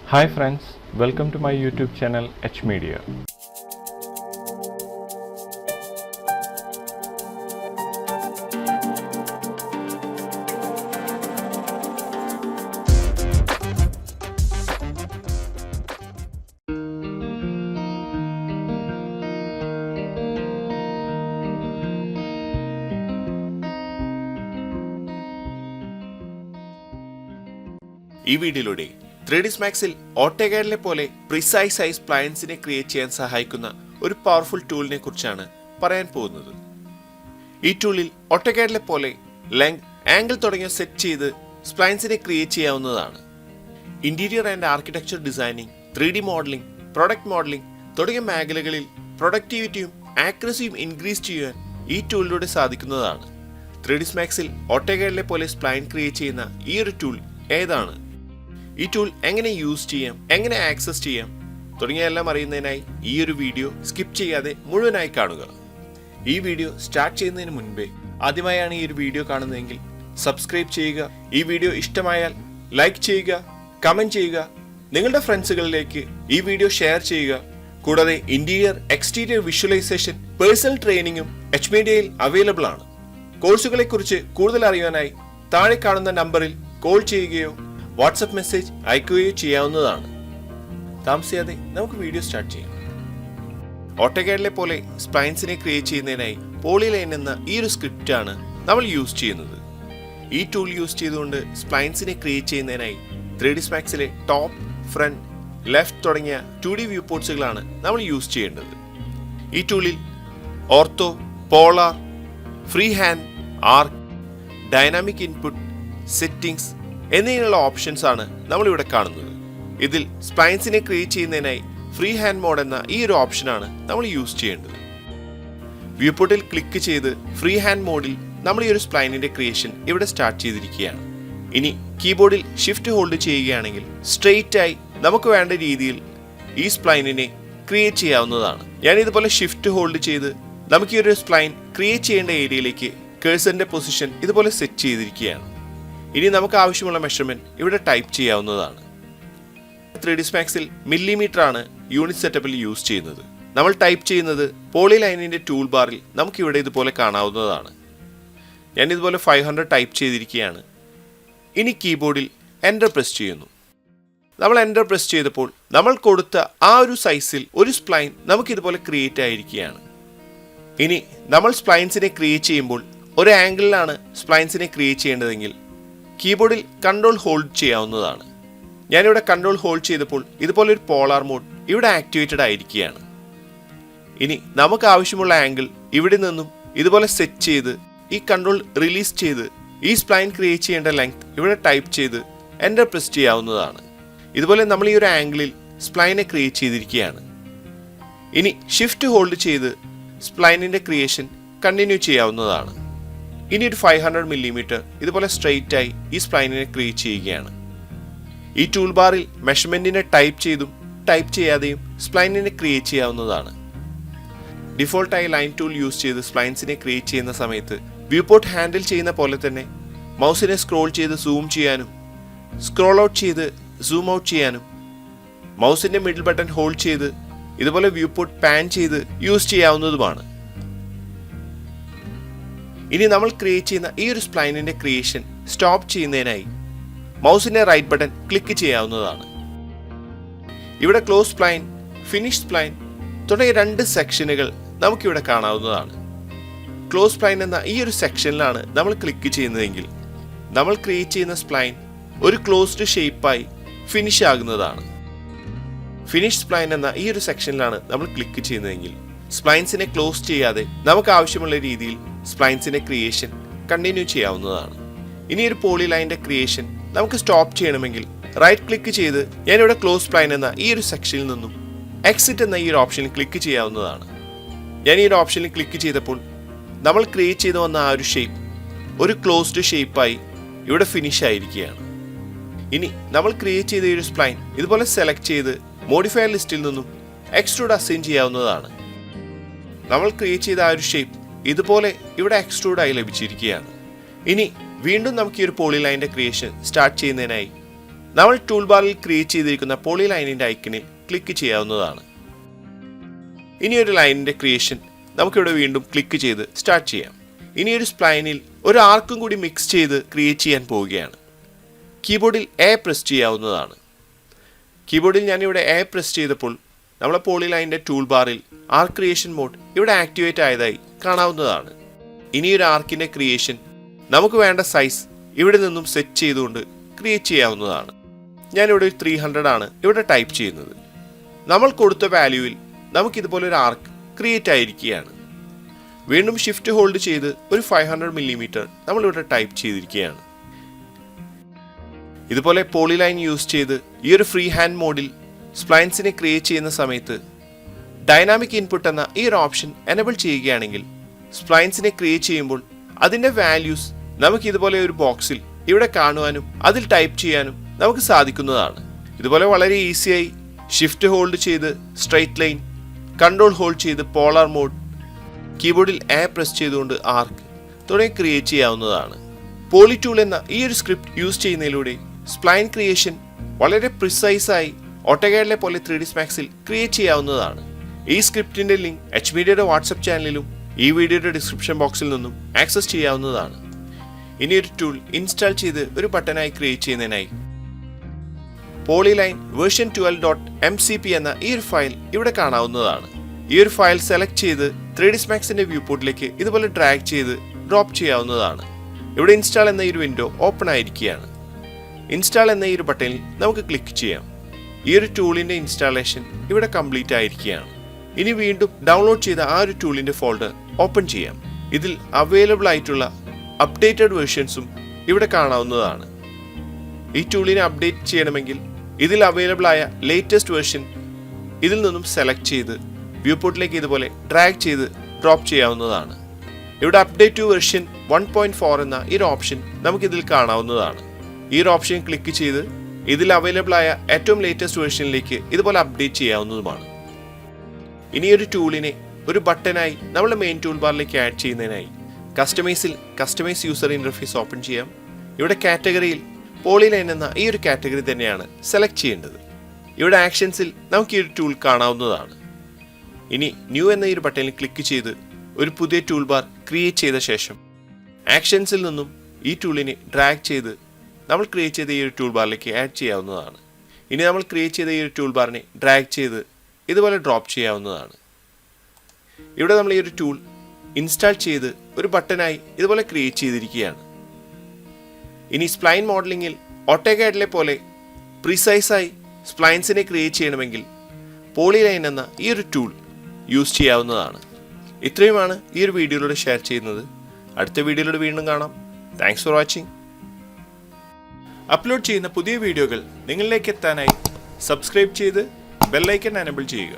Hi friends, welcome to my YouTube channel H Media. ഈ വീഡിയോയിലൂടെ 3ds Maxൽ ഓട്ടോകാഡിലെ പോലെ precise size സ്പ്ലൈൻസിനെ create ചെയ്യാൻ സഹായിക്കുന്ന ഒരു പവർഫുൾ ടൂളിനെ കുറിച്ചാണ് പറയാൻ പോകുന്നത്. ഈ ടൂളിൽ ഓട്ടോകാഡിലെ പോലെ ലെങ്ത്, ആംഗിൾ തുടങ്ങിയ സെറ്റ് ചെയ്ത് സ്പ്ലൈൻസിനെ ക്രിയേറ്റ് ചെയ്യാവുന്നതാണ്. Interior and architecture designing, 3D modelling, product modelling തുടങ്ങിയ മേഖലകളിൽ പ്രൊഡക്ടിവിറ്റിയും ആക്യുറസിയും ഇൻക്രീസ് ചെയ്യാൻ ഈ ടൂളിലൂടെ സാധിക്കുന്നതാണ്. 3ds Maxൽ ഓട്ടോകാഡിലെ പോലെ സ്പ്ലൈൻ ക്രിയേറ്റ് ചെയ്യുന്ന ഈ ഒരു ടൂൾ ഏതാണ്, ഈ ടൂൾ എങ്ങനെ യൂസ് ചെയ്യാം, എങ്ങനെ ആക്സസ് ചെയ്യാം തുടങ്ങിയ എല്ലാം അറിയുന്നതിനായി ഈ ഒരു വീഡിയോ സ്കിപ്പ് ചെയ്യാതെ മുഴുവനായി കാണുക. ഈ വീഡിയോ സ്റ്റാർട്ട് ചെയ്യുന്നതിന് മുൻപേ ആദ്യമായാണ് ഈ ഒരു വീഡിയോ കാണുന്നതെങ്കിൽ സബ്സ്ക്രൈബ് ചെയ്യുക. ഈ വീഡിയോ ഇഷ്ടമായാൽ ലൈക്ക് ചെയ്യുക, കമന്റ് ചെയ്യുക, നിങ്ങളുടെ ഫ്രണ്ട്സുകളിലേക്ക് ഈ വീഡിയോ ഷെയർ ചെയ്യുക. കൂടാതെ ഇന്റീരിയർ, എക്സ്റ്റീരിയർ വിഷ്വലൈസേഷൻ, പേഴ്സണൽ ട്രെയിനിങ്ങും എച്ച് മീഡിയയിൽ അവൈലബിൾ ആണ്. കോഴ്സുകളെ കുറിച്ച് കൂടുതൽ അറിയാനായി താഴെ കാണുന്ന നമ്പറിൽ കോൾ ചെയ്യുകയോ വാട്സപ്പ് മെസ്സേജ് അയക്കുകയോ ചെയ്യാവുന്നതാണ്. താമസിയാതെ നമുക്ക് വീഡിയോ സ്റ്റാർട്ട് ചെയ്യാം. ഓട്ടോകാഡിലെ പോലെ സ്പ്ലൈൻസിനെ ക്രിയേറ്റ് ചെയ്യുന്നതിനായി പോളിലൈൻ എന്ന ഈ ഒരു സ്ക്രിപ്റ്റ് ആണ് നമ്മൾ യൂസ് ചെയ്യുന്നത്. ഈ ടൂൾ യൂസ് ചെയ്തുകൊണ്ട് സ്പ്ലൈൻസിനെ ക്രിയേറ്റ് ചെയ്യുന്നതിനായി 3ds Maxലെ ടോപ്പ്, ഫ്രണ്ട്, ലെഫ്റ്റ് തുടങ്ങിയ 2D വ്യൂ പോർട്സുകളാണ് നമ്മൾ യൂസ് ചെയ്യേണ്ടത്. ഈ ടൂളിൽ ഓർത്തോ, പോളാർ, ഫ്രീ ഹാൻഡ്, ആർക്ക്, ഡൈനാമിക് ഇൻപുട്ട്, സെറ്റിംഗ്സ് എന്നിങ്ങനെയുള്ള ഓപ്ഷൻസ് ആണ് നമ്മളിവിടെ കാണുന്നത്. ഇതിൽ സ്പ്ലൈൻസിനെ ക്രിയേറ്റ് ചെയ്യുന്നതിനായി ഫ്രീ ഹാൻഡ് മോഡ് എന്ന ഈ ഒരു ഓപ്ഷനാണ് നമ്മൾ യൂസ് ചെയ്യേണ്ടത്. വ്യൂപോർട്ടിൽ ക്ലിക്ക് ചെയ്ത് ഫ്രീ ഹാൻഡ് മോഡിൽ നമ്മൾ ഈ ഒരു സ്പ്ലൈനിന്റെ ക്രിയേഷൻ ഇവിടെ സ്റ്റാർട്ട് ചെയ്തിരിക്കുകയാണ്. ഇനി കീബോർഡിൽ ഷിഫ്റ്റ് ഹോൾഡ് ചെയ്യുകയാണെങ്കിൽ സ്ട്രെയിറ്റ് ആയി നമുക്ക് വേണ്ട രീതിയിൽ ഈ സ്പ്ലൈനിനെ ക്രിയേറ്റ് ചെയ്യാവുന്നതാണ്. ഞാൻ ഇതുപോലെ ഷിഫ്റ്റ് ഹോൾഡ് ചെയ്ത് നമുക്ക് ഈ ഒരു സ്പ്ലൈൻ ക്രിയേറ്റ് ചെയ്യേണ്ട ഏരിയയിലേക്ക് കേഴ്സറിന്റെ പൊസിഷൻ ഇതുപോലെ സെറ്റ് ചെയ്തിരിക്കുകയാണ്. ഇനി നമുക്ക് ആവശ്യമുള്ള മെഷർമെന്റ് ഇവിടെ ടൈപ്പ് ചെയ്യാവുന്നതാണ്. 3ds Maxൽ മില്ലിമീറ്റർ ആണ് യൂണിറ്റ് സെറ്റപ്പിൽ യൂസ് ചെയ്യുന്നത്. നമ്മൾ ടൈപ്പ് ചെയ്യുന്നത് പോളിലൈനിന്റെ ടൂൾ ബാറിൽ നമുക്ക് ഇവിടെ ഇതുപോലെ കാണാവുന്നതാണ്. ഞാൻ ഇതുപോലെ 500 ടൈപ്പ് ചെയ്തിരിക്കുകയാണ്. ഇനി കീബോർഡിൽ എൻ്റർ പ്രസ് ചെയ്യുന്നു. നമ്മൾ എൻ്റർ പ്രസ് ചെയ്തപ്പോൾ നമ്മൾ കൊടുത്ത ആ ഒരു സൈസിൽ ഒരു സ്പ്ലൈൻ നമുക്ക് ഇതുപോലെ ക്രിയേറ്റ് ആയിരിക്കുകയാണ്. ഇനി നമ്മൾ സ്പ്ലൈൻസിനെ ക്രിയേറ്റ് ചെയ്യുമ്പോൾ ഒരു ആംഗിളിലാണ് സ്പ്ലൈൻസിനെ ക്രിയേറ്റ് ചെയ്യേണ്ടതെങ്കിൽ കീബോർഡിൽ കൺട്രോൾ ഹോൾഡ് ചെയ്യാവുന്നതാണ്. ഞാനിവിടെ കൺട്രോൾ ഹോൾഡ് ചെയ്തപ്പോൾ ഇതുപോലെ ഒരു പോളാർ മോഡ് ഇവിടെ ആക്ടിവേറ്റഡ് ആയിരിക്കുകയാണ്. ഇനി നമുക്ക് ആവശ്യമുള്ള ആംഗിൾ ഇവിടെ നിന്നും ഇതുപോലെ സെറ്റ് ചെയ്ത് ഈ കൺട്രോൾ റിലീസ് ചെയ്ത് ഈ സ്പ്ലൈൻ ക്രിയേറ്റ് ചെയ്യേണ്ട ലെങ്ത് ഇവിടെ ടൈപ്പ് ചെയ്ത് എൻ്റർ പ്രസ് ചെയ്യാവുന്നതാണ്. ഇതുപോലെ നമ്മൾ ഈ ഒരു ആംഗിളിൽ സ്പ്ലൈനെ ക്രിയേറ്റ് ചെയ്തിരിക്കുകയാണ്. ഇനി ഷിഫ്റ്റ് ഹോൾഡ് ചെയ്ത് സ്പ്ലൈനിന്റെ ക്രിയേഷൻ കണ്ടിന്യൂ ചെയ്യാവുന്നതാണ്. ഇനി ഒരു 500 മില്ലിമീറ്റർ ഇതുപോലെ സ്ട്രെയിറ്റ് ആയി ഈ സ്പ്ലൈനിനെ ക്രിയേറ്റ് ചെയ്യുകയാണ്. ഈ ടൂൾ ബാറിൽ മെഷർമെന്റിനെ ടൈപ്പ് ചെയ്തും ടൈപ്പ് ചെയ്യാതെയും സ്പ്ലൈനിനെ ക്രിയേറ്റ് ചെയ്യാവുന്നതാണ്. ഡിഫോൾട്ടായി ലൈൻ ടൂൾ യൂസ് ചെയ്ത് സ്പ്ലൈൻസിനെ ക്രിയേറ്റ് ചെയ്യുന്ന സമയത്ത് വ്യൂപോർട്ട് ഹാൻഡിൽ ചെയ്യുന്ന പോലെ തന്നെ മൗസിനെ സ്ക്രോൾ ചെയ്ത് സൂം ചെയ്യാനും സ്ക്രോൾ ഔട്ട് ചെയ്ത് സൂം ഔട്ട് ചെയ്യാനും മൗസിന്റെ മിഡിൽ ബട്ടൺ ഹോൾഡ് ചെയ്ത് ഇതുപോലെ വ്യൂപോർട്ട് പാൻ ചെയ്ത് യൂസ് ചെയ്യാവുന്നതുമാണ്. ഇനി നമ്മൾ ക്രിയേറ്റ് ചെയ്യുന്ന ഈ ഒരു സ്പ്ലൈനിന്റെ ക്രിയേഷൻ സ്റ്റോപ്പ് ചെയ്യുന്നതിനായി മൗസിന്റെ റൈറ്റ് ബട്ടൺ ക്ലിക്ക് ചെയ്യാവുന്നതാണ്. ഇവിടെ ക്ലോസ് സ്പ്ലൈൻ, ഫിനിഷ് സ്പ്ലൈൻ തുടങ്ങിയ 2 സെക്ഷനുകൾ നമുക്കിവിടെ കാണാവുന്നതാണ്. ക്ലോസ് സ്പ്ലൈൻ എന്ന ഈ ഒരു സെക്ഷനിലാണ് നമ്മൾ ക്ലിക്ക് ചെയ്യുന്നതെങ്കിൽ നമ്മൾ ക്രിയേറ്റ് ചെയ്യുന്ന സ്പ്ലൈൻ ഒരു ക്ലോസ്ഡ് ഷേപ്പായി ഫിനിഷ് ആകുന്നതാണ്. ഫിനിഷ് സ്പ്ലൈൻ എന്ന ഈ ഒരു സെക്ഷനിലാണ് നമ്മൾ ക്ലിക്ക് ചെയ്യുന്നതെങ്കിൽ സ്പ്ലൈൻസിനെ ക്ലോസ് ചെയ്യാതെ നമുക്ക് ആവശ്യമുള്ള രീതിയിൽ സ്പ്ലൈൻസിന്റെ ക്രിയേഷൻ കണ്ടിന്യൂ ചെയ്യാവുന്നതാണ്. ഇനി ഒരു പോളിലൈനിന്റെ ക്രിയേഷൻ നമുക്ക് സ്റ്റോപ്പ് ചെയ്യണമെങ്കിൽ റൈറ്റ് ക്ലിക്ക് ചെയ്ത് ഞാനിവിടെ ക്ലോസ് സ്പ്ലൈൻ എന്ന ഈ ഒരു സെക്ഷനിൽ നിന്നും എക്സിറ്റ് എന്ന ഈ ഒരു ഓപ്ഷനിൽ ക്ലിക്ക് ചെയ്യാവുന്നതാണ്. ഞാൻ ഈ ഒരു ഓപ്ഷനിൽ ക്ലിക്ക് ചെയ്തപ്പോൾ നമ്മൾ ക്രിയേറ്റ് ചെയ്ത് വന്ന ആ ഒരു ഷേപ്പ് ഒരു ക്ലോസ്ഡ് ഷേപ്പായി ഇവിടെ ഫിനിഷ് ആയിരിക്കുകയാണ്. ഇനി നമ്മൾ ക്രിയേറ്റ് ചെയ്ത ഈ ഒരു സ്പ്ലൈൻ ഇതുപോലെ സെലക്ട് ചെയ്ത് മോഡിഫയർ ലിസ്റ്റിൽ നിന്നും എക്സ്ട്രൂഡ് അസൈൻ ചെയ്യാവുന്നതാണ്. നമ്മൾ ക്രിയേറ്റ് ചെയ്ത ആ ഒരു ഷേപ്പ് ഇതുപോലെ ഇവിടെ എക്സ്ട്രൂഡായി ലഭിച്ചിരിക്കുകയാണ്. ഇനി വീണ്ടും നമുക്ക് ഈ ഒരു പോളിലൈനിന്റെ ക്രിയേഷൻ സ്റ്റാർട്ട് ചെയ്യുന്നതിനായി നമ്മൾ ടൂൾ ബാറിൽ ക്രിയേറ്റ് ചെയ്തിരിക്കുന്ന പോളി ലൈനിൻ്റെ ഐക്കണിൽ ക്ലിക്ക് ചെയ്യാവുന്നതാണ്. ഇനി ഒരു ലൈനിൻ്റെ ക്രിയേഷൻ നമുക്കിവിടെ വീണ്ടും ക്ലിക്ക് ചെയ്ത് സ്റ്റാർട്ട് ചെയ്യാം. ഇനി ഒരു സ്പ്ലൈനിൽ ഒരു ആർക്കും കൂടി മിക്സ് ചെയ്ത് ക്രിയേറ്റ് ചെയ്യാൻ പോവുകയാണ്. കീബോർഡിൽ എ പ്രസ് ചെയ്യാവുന്നതാണ്. കീബോർഡിൽ ഞാനിവിടെ എ പ്രസ് ചെയ്തപ്പോൾ നമ്മളെ പോളി ലൈനിൻ്റെ ടൂൾ ബാറിൽ ആർക്ക് ക്രിയേഷൻ മോഡ് ഇവിടെ ആക്ടിവേറ്റ് ആയതായി കാണാവുന്നതാണ്. ഇനി ഒരു ആർക്കിൻ്റെ ക്രിയേഷൻ നമുക്ക് വേണ്ട സൈസ് ഇവിടെ നിന്നും സെറ്റ് ചെയ്തുകൊണ്ട് ക്രിയേറ്റ് ചെയ്യാവുന്നതാണ്. ഞാനിവിടെ 300 ആണ് ഇവിടെ ടൈപ്പ് ചെയ്യുന്നത്. നമ്മൾ കൊടുത്ത വാല്യൂവിൽ നമുക്കിതുപോലെ ഒരു ആർക്ക് ക്രിയേറ്റ് ആയിരിക്കുകയാണ്. വീണ്ടും ഷിഫ്റ്റ് ഹോൾഡ് ചെയ്ത് ഒരു 500 മില്ലിമീറ്റർ നമ്മളിവിടെ ടൈപ്പ് ചെയ്തിരിക്കുകയാണ്. ഇതുപോലെ പോളി ലൈൻ യൂസ് ചെയ്ത് ഈ ഒരു ഫ്രീ ഹാൻഡ് മോഡിൽ സ്പ്ലൈൻസിനെ ക്രിയേറ്റ് ചെയ്യുന്ന സമയത്ത് ഡൈനാമിക് ഇൻപുട്ട് എന്ന ഈ ഒരു ഓപ്ഷൻ എനേബിൾ ചെയ്യുകയാണെങ്കിൽ സ്പ്ലൈൻസിനെ ക്രിയേറ്റ് ചെയ്യുമ്പോൾ അതിൻ്റെ വാല്യൂസ് നമുക്ക് ഇതുപോലെ ഒരു ബോക്സിൽ ഇവിടെ കാണുവാനും അതിൽ ടൈപ്പ് ചെയ്യാനും നമുക്ക് സാധിക്കുന്നതാണ്. ഇതുപോലെ വളരെ ഈസിയായി ഷിഫ്റ്റ് ഹോൾഡ് ചെയ്ത് സ്ട്രൈറ്റ് ലൈൻ, കൺട്രോൾ ഹോൾഡ് ചെയ്ത് പോളാർ മോഡ്, കീബോർഡിൽ എ പ്രസ് ചെയ്തുകൊണ്ട് ആർക്ക് തുടങ്ങി ക്രിയേറ്റ് ചെയ്യാവുന്നതാണ്. പോളി ടൂൾ എന്ന ഈ ഒരു സ്ക്രിപ്റ്റ് യൂസ് ചെയ്യുന്നതിലൂടെ സ്പ്ലൈൻ ക്രിയേഷൻ വളരെ പ്രിസൈസായി ഓട്ടോകാഡിലെ പോലെ 3ds Maxൽ ക്രിയേറ്റ് ചെയ്യാവുന്നതാണ്. ഈ സ്ക്രിപ്റ്റിന്റെ ലിങ്ക് HMediaയുടെ വാട്സപ്പ് ചാനലിലും ഈ വീഡിയോയുടെ ഡിസ്ക്രിപ്ഷൻ ബോക്സിൽ നിന്നും ആക്സസ് ചെയ്യാവുന്നതാണ്. ഇനി ഒരു ടൂൾ ഇൻസ്റ്റാൾ ചെയ്ത് ഒരു ബട്ടനായി ക്രിയേറ്റ് ചെയ്യുന്നതിനായി പോളിലൈൻ വേർഷൻ 12.mcp എന്ന ഈ ഒരു ഫയൽ ഇവിടെ കാണാവുന്നതാണ്. ഈ ഒരു ഫയൽ സെലക്ട് ചെയ്ത് 3ds Maxന്റെ വ്യൂ പോർട്ടിലേക്ക് ഇതുപോലെ ഡ്രാഗ് ചെയ്ത് ഡ്രോപ്പ് ചെയ്യാവുന്നതാണ്. ഇവിടെ ഇൻസ്റ്റാൾ എന്ന ഈ ഒരു വിൻഡോ ഓപ്പൺ ആയിരിക്കുകയാണ്. ഇൻസ്റ്റാൾ എന്ന ഈ ഒരു ബട്ടണിൽ നമുക്ക് ക്ലിക്ക് ചെയ്യാം. ഈ ഒരു ടൂളിന്റെ ഇൻസ്റ്റാളേഷൻ ഇവിടെ കംപ്ലീറ്റ് ആയിരിക്കുകയാണ്. ഇനി വീണ്ടും ഡൗൺലോഡ് ചെയ്ത ആ ഒരു ടൂളിന്റെ ഫോൾഡർ ഓപ്പൺ ചെയ്യാം. ഇതിൽ അവൈലബിൾ ആയിട്ടുള്ള അപ്ഡേറ്റഡ് വേർഷൻസും ഇവിടെ കാണാവുന്നതാണ്. ഈ ടൂളിനെ അപ്ഡേറ്റ് ചെയ്യണമെങ്കിൽ ഇതിൽ അവൈലബിൾ ആയ ലേറ്റസ്റ്റ് വേർഷൻ ഇതിൽ നിന്നും സെലക്ട് ചെയ്ത് വ്യൂ പോർട്ടിലേക്ക് ഇതുപോലെ ഡ്രാഗ് ചെയ്ത് ഡ്രോപ്പ് ചെയ്യാവുന്നതാണ്. ഇവിടെ അപ്ഡേറ്റ് ടു വേർഷൻ 1.4 എന്ന ഈ ഒരു ഓപ്ഷൻ നമുക്കിതിൽ കാണാവുന്നതാണ്. ഈ ഒരു ഓപ്ഷൻ ക്ലിക്ക് ചെയ്ത് ഇതിൽ അവൈലബിൾ ആയ ഏറ്റവും ലേറ്റസ്റ്റ് വേർഷനിലേക്ക് ഇതുപോലെ അപ്ഡേറ്റ് ചെയ്യാവുന്നതുമാണ്. ഇനി ഒരു ടൂളിനെ ഒരു ബട്ടനായി നമ്മുടെ മെയിൻ ടൂൾ ബാറിലേക്ക് ആഡ് ചെയ്യുന്നതിനായി കസ്റ്റമൈസ് യൂസർ ഇന്റർഫേസ് ഓപ്പൺ ചെയ്യാം. ഇവിടെ കാറ്റഗറിയിൽ പോളിലൈൻ എന്ന ഈ ഒരു കാറ്റഗറി തന്നെയാണ് സെലക്ട് ചെയ്യേണ്ടത്. ഇവിടെ ആക്ഷൻസിൽ നമുക്ക് ഈ ഒരു ടൂൾ കാണാവുന്നതാണ്. ഇനി ന്യൂ എന്ന ഈ ഒരു ബട്ടണിൽ ക്ലിക്ക് ചെയ്ത് ഒരു പുതിയ ടൂൾ ബാർ ക്രിയേറ്റ് ചെയ്ത ശേഷം ആക്ഷൻസിൽ നിന്നും ഈ ടൂളിനെ ഡ്രാഗ് ചെയ്ത് നമ്മൾ ക്രിയേറ്റ് ചെയ്ത ഈ ഒരു ടൂൾ ബാറിലേക്ക് ആഡ് ചെയ്യാവുന്നതാണ്. ഇനി നമ്മൾ ക്രിയേറ്റ് ചെയ്ത ഈ ഒരു ടൂൾ ബാറിനെ ഡ്രാഗ് ചെയ്ത് ഇതുപോലെ ഡ്രോപ്പ് ചെയ്യാവുന്നതാണ്. ഇവിടെ നമ്മൾ ഈ ഒരു ടൂൾ ഇൻസ്റ്റാൾ ചെയ്ത് ഒരു ബട്ടനായി ഇതുപോലെ ക്രിയേറ്റ് ചെയ്തിരിക്കുകയാണ്. ഇനി സ്പ്ലൈൻ മോഡലിംഗിൽ ഓട്ടോകാഡിലെ പോലെ പ്രിസൈസായി സ്പ്ലൈൻസിനെ ക്രിയേറ്റ് ചെയ്യണമെങ്കിൽ പോളിലൈൻ എന്ന ഈ ഒരു ടൂൾ യൂസ് ചെയ്യാവുന്നതാണ്. ഇത്രയുമാണ് ഈ ഒരു വീഡിയോയിലൂടെ ഷെയർ ചെയ്യുന്നത്. അടുത്ത വീഡിയോയിലൂടെ വീണ്ടും കാണാം. Thanks for watching. അപ്ലോഡ് ചെയ്യുന്ന പുതിയ വീഡിയോകൾ നിങ്ങളിലേക്ക് എത്താനായി സബ്സ്ക്രൈബ് ചെയ്ത് ബെൽ ഐക്കൺ എനേബിൾ ചെയ്യുക.